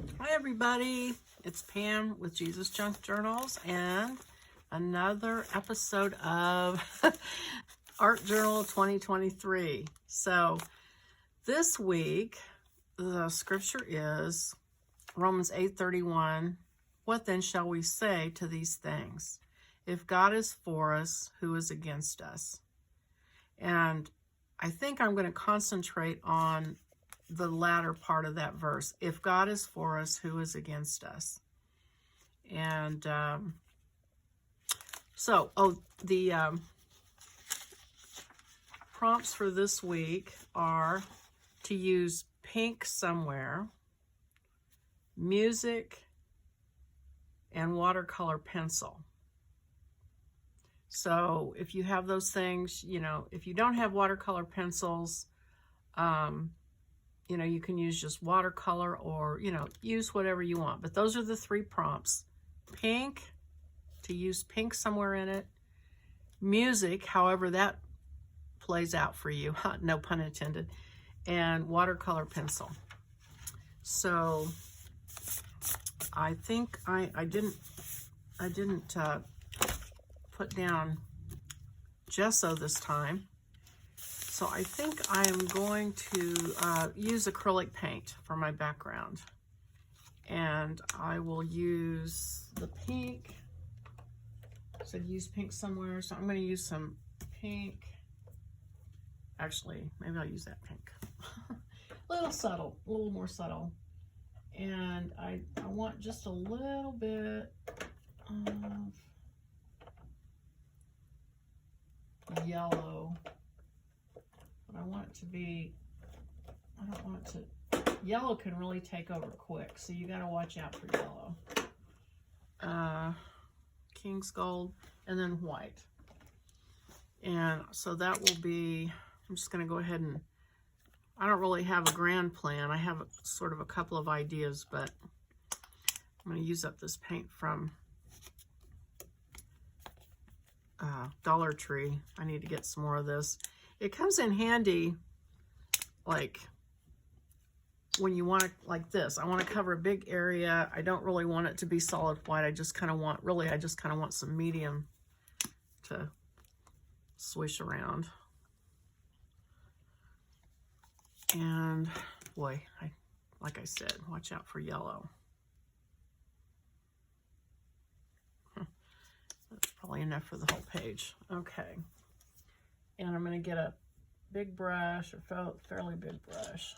Hi everybody, it's Pam with Jesusjunkjournals and another episode of Art Journal 2023. So this week the scripture is Romans 8:31. What then shall we say to these things? If God is for us, who is against us? And I think I'm going to concentrate on the latter part of that verse. If God is for us, who is against us? And the prompts for this week are to use pink somewhere, music, and watercolor pencil. So if you have those things, if you don't have watercolor pencils, you can use just watercolor or, use whatever you want. But those are the three prompts. Pink, to use pink somewhere in it. Music, however that plays out for you, no pun intended. And watercolor pencil. So I think I didn't put down gesso this time. So I think I am going to use acrylic paint for my background. And I will use the pink. I said use pink somewhere, so I'm going to use some pink. Actually, maybe I'll use that pink. A little subtle, a little more subtle. And I want just a little bit of yellow. But I want it to be, I don't want it to, yellow can really take over quick, so you got to watch out for yellow. King's gold, and then white. And so that will be, I'm just going to go ahead and, I don't really have a grand plan. I have sort of a couple of ideas, but I'm going to use up this paint from Dollar Tree. I need to get some more of this. It comes in handy, like, when you want to, like this. I want to cover a big area. I don't really want it to be solid white. I just kind of want, I just kind of want some medium to swish around. And, boy, like I said, watch out for yellow. That's probably enough for the whole page. Okay. And I'm going to get a big brush, or fairly big brush.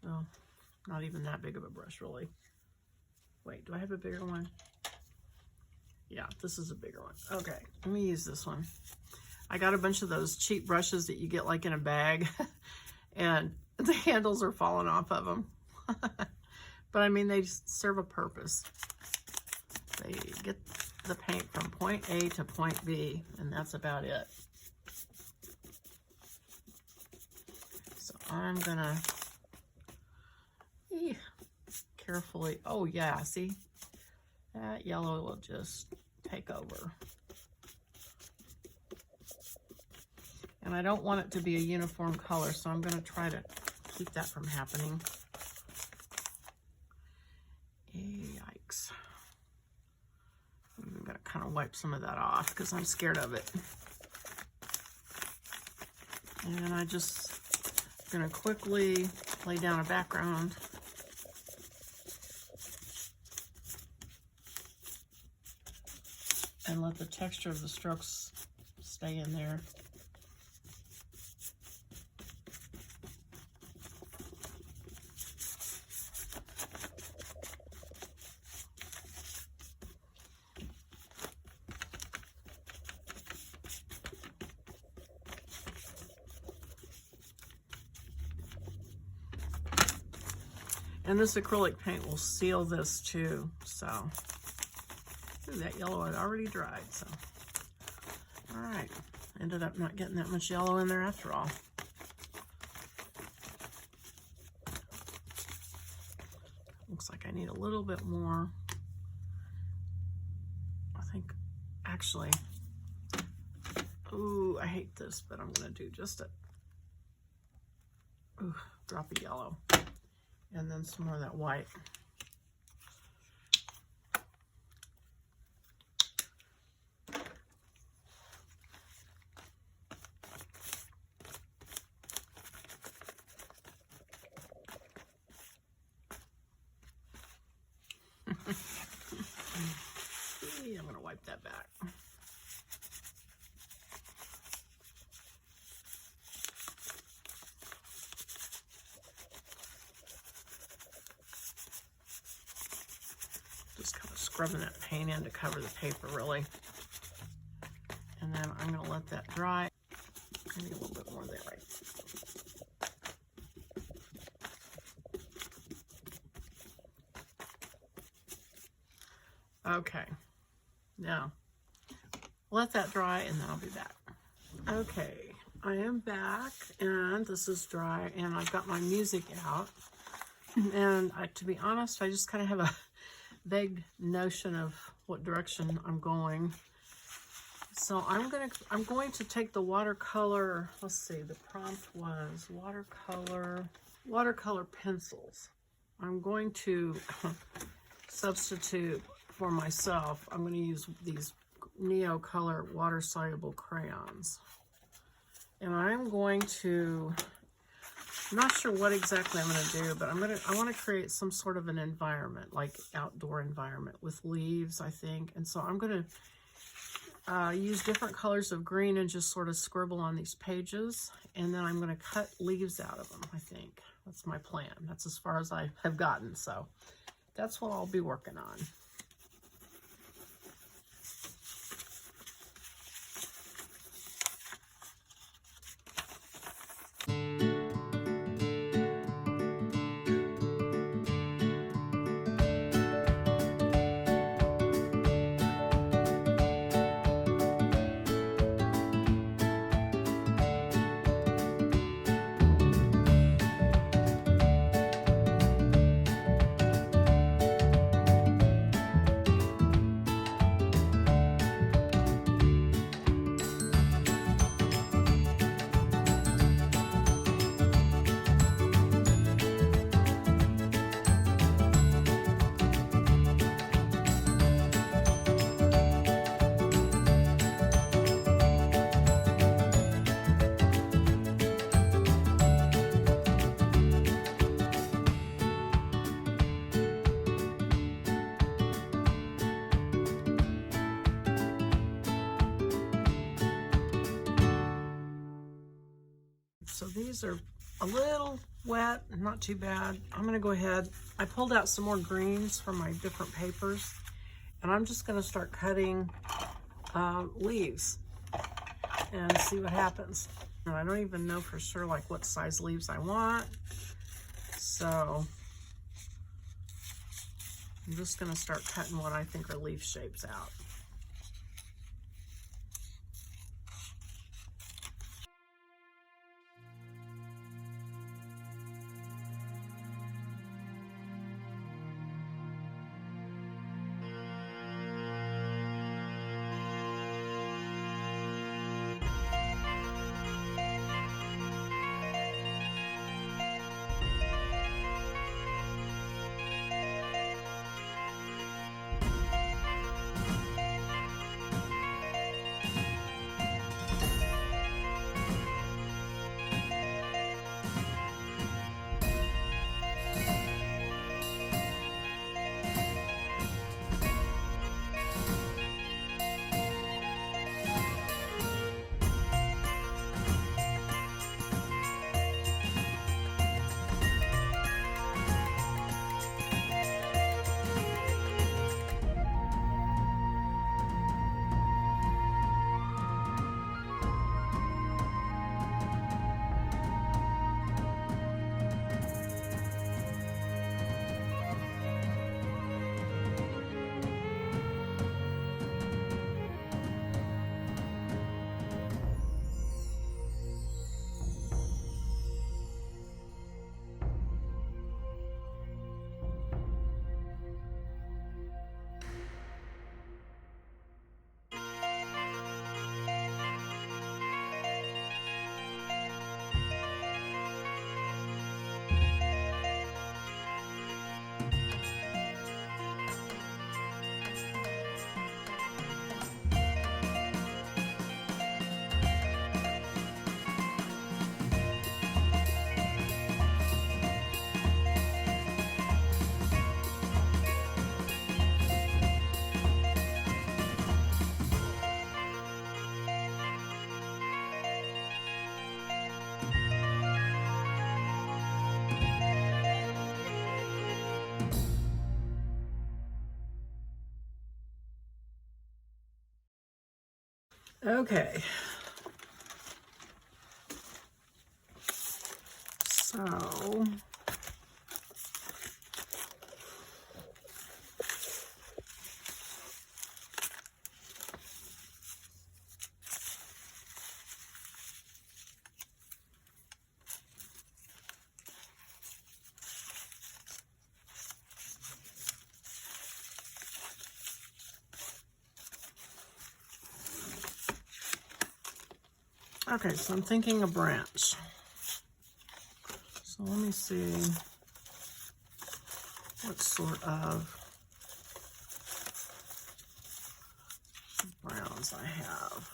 Well, not even that big of a brush, really. Wait, do I have a bigger one? Yeah, this is a bigger one. Okay, let me use this one. I got a bunch of those cheap brushes that you get like in a bag, and the handles are falling off of them. But I mean, they serve a purpose. They get the paint from point A to point B, and that's about it. So I'm gonna carefully, oh yeah, see? That yellow will just take over. And I don't want it to be a uniform color, so I'm gonna try to keep that from happening. Yikes. I'm gonna kind of wipe some of that off because I'm scared of it. And I just gonna quickly lay down a background. And let the texture of the strokes stay in there. And this acrylic paint will seal this too, so. Ooh, that yellow had already dried, so. All right, ended up not getting that much yellow in there after all. Looks like I need a little bit more. I think, actually, ooh, I hate this, but I'm gonna do just a drop of yellow. And then some more of that white. I'm going to wipe that back. Just kind of scrubbing that paint in to cover the paper, really. And then I'm going to let that dry. Maybe a little bit more there, right? Okay, now let that dry and then I'll be back. Okay, I am back and this is dry and I've got my music out. And to be honest, I just kind of have a vague notion of what direction I'm going. So I'm going to take the watercolor, let's see, the prompt was watercolor pencils. I'm going to substitute for myself. I'm going to use these Neo Color water-soluble crayons. And I'm going to, I'm not sure what exactly I'm going to do, but I want to create some sort of an environment, like outdoor environment with leaves, I think. And so I'm going to use different colors of green and just sort of scribble on these pages. And then I'm going to cut leaves out of them, I think. That's my plan. That's as far as I have gotten. So that's what I'll be working on. So these are a little wet, not too bad. I'm going to go ahead. I pulled out some more greens from my different papers, and I'm just going to start cutting leaves and see what happens. And I don't even know for sure like what size leaves I want. So I'm just going to start cutting what I think are leaf shapes out. Okay. So okay, so I'm thinking a branch. So let me see what sort of browns I have.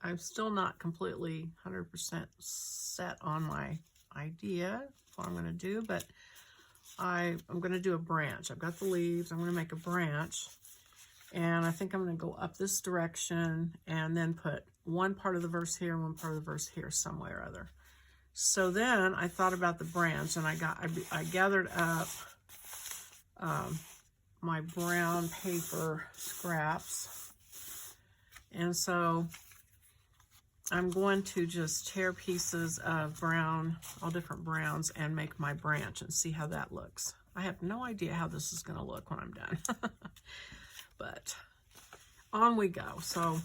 I'm still not completely 100% set on my idea what I'm going to do, but I'm going to do a branch. I've got the leaves. I'm going to make a branch, and I think I'm going to go up this direction and then put one part of the verse here and one part of the verse here somewhere or other. So then I thought about the branch, and I gathered up my brown paper scraps, and so I'm going to just tear pieces of brown, all different browns, and make my branch and see how that looks. I have no idea how this is going to look when I'm done. But on we go. So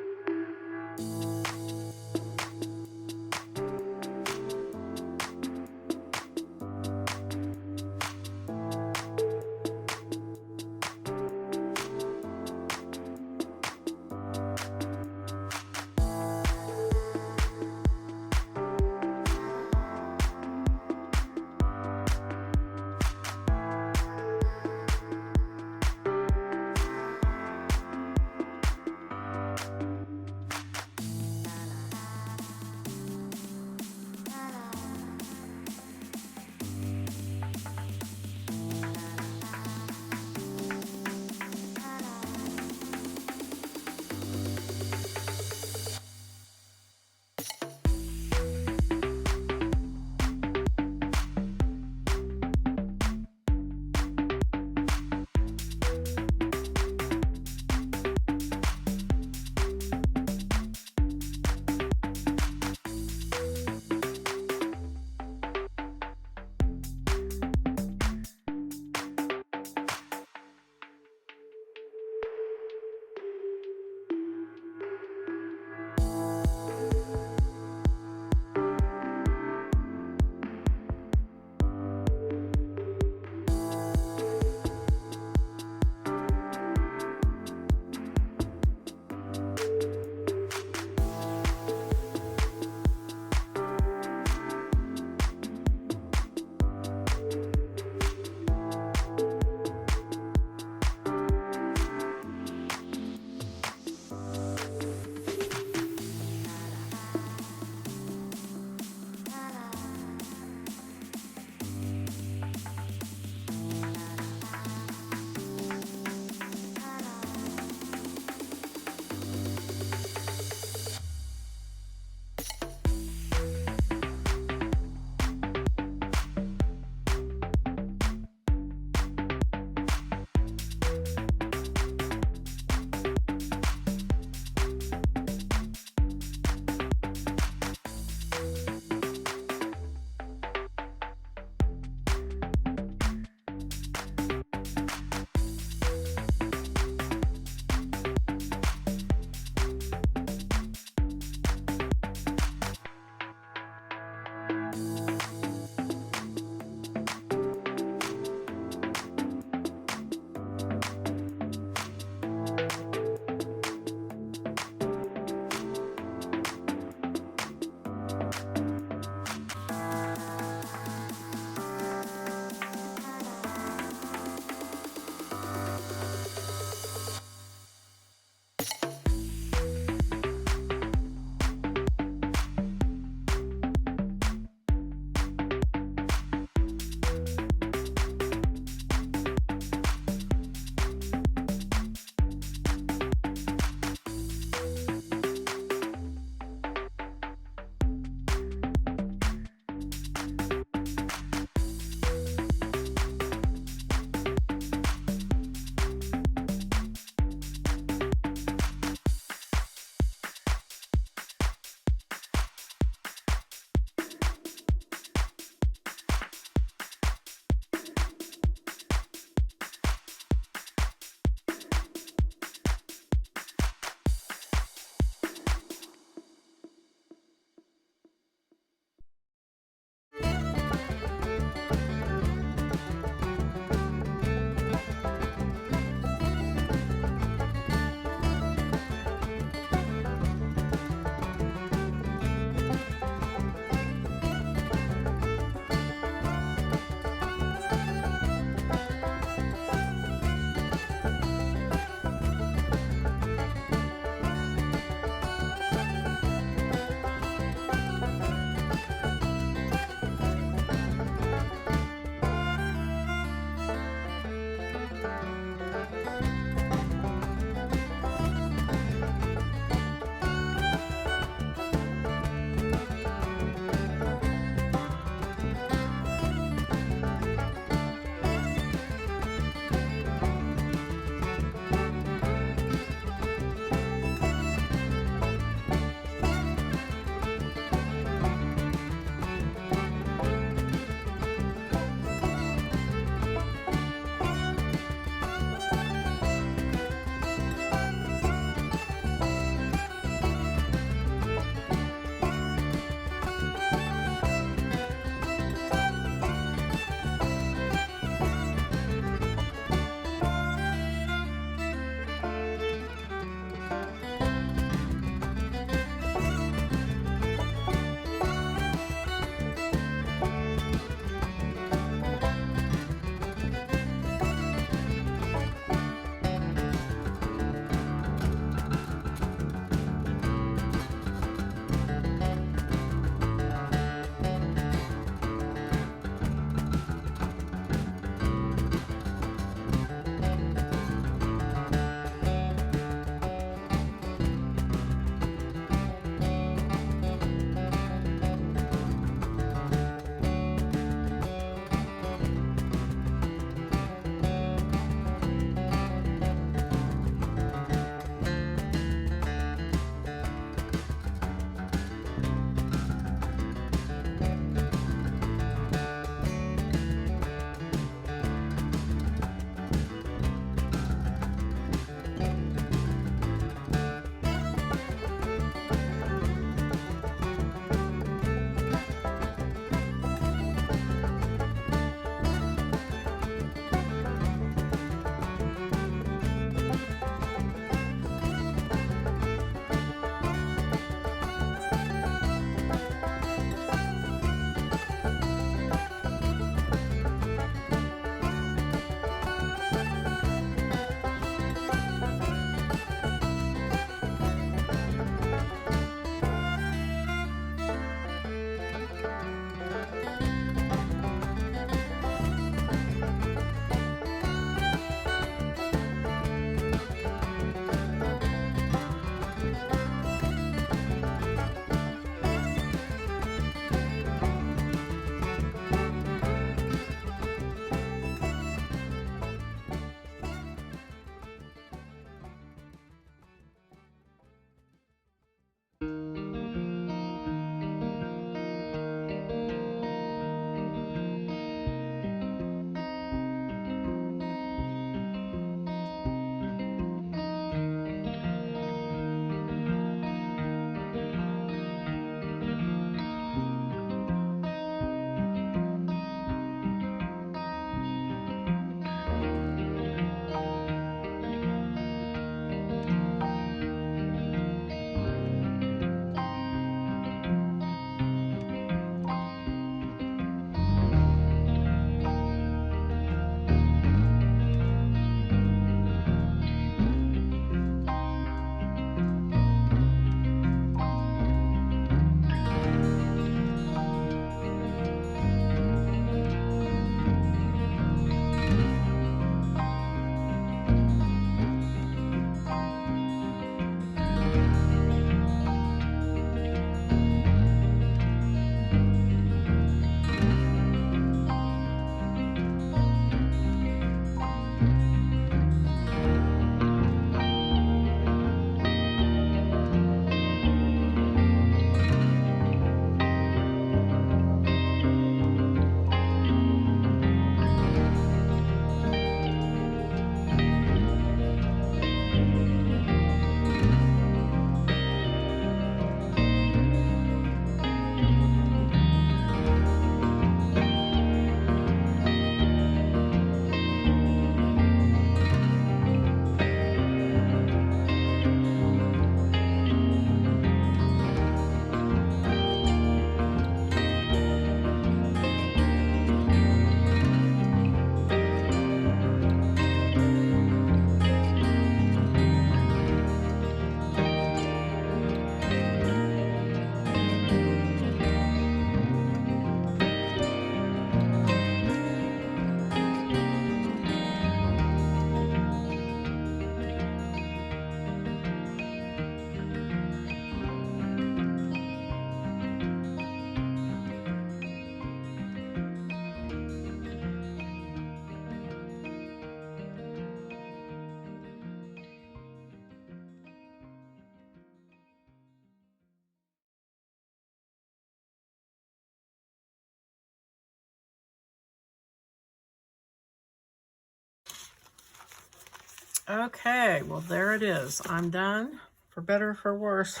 Okay, well, there it is. I'm done, for better or for worse.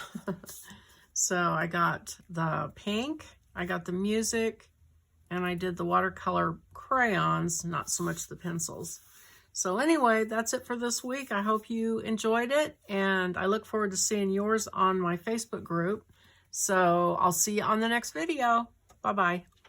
So I got the pink, I got the music, and I did the watercolor crayons, not so much the pencils. So anyway, that's it for this week. I hope you enjoyed it, and I look forward to seeing yours on my Facebook group. So I'll see you on the next video. Bye-bye.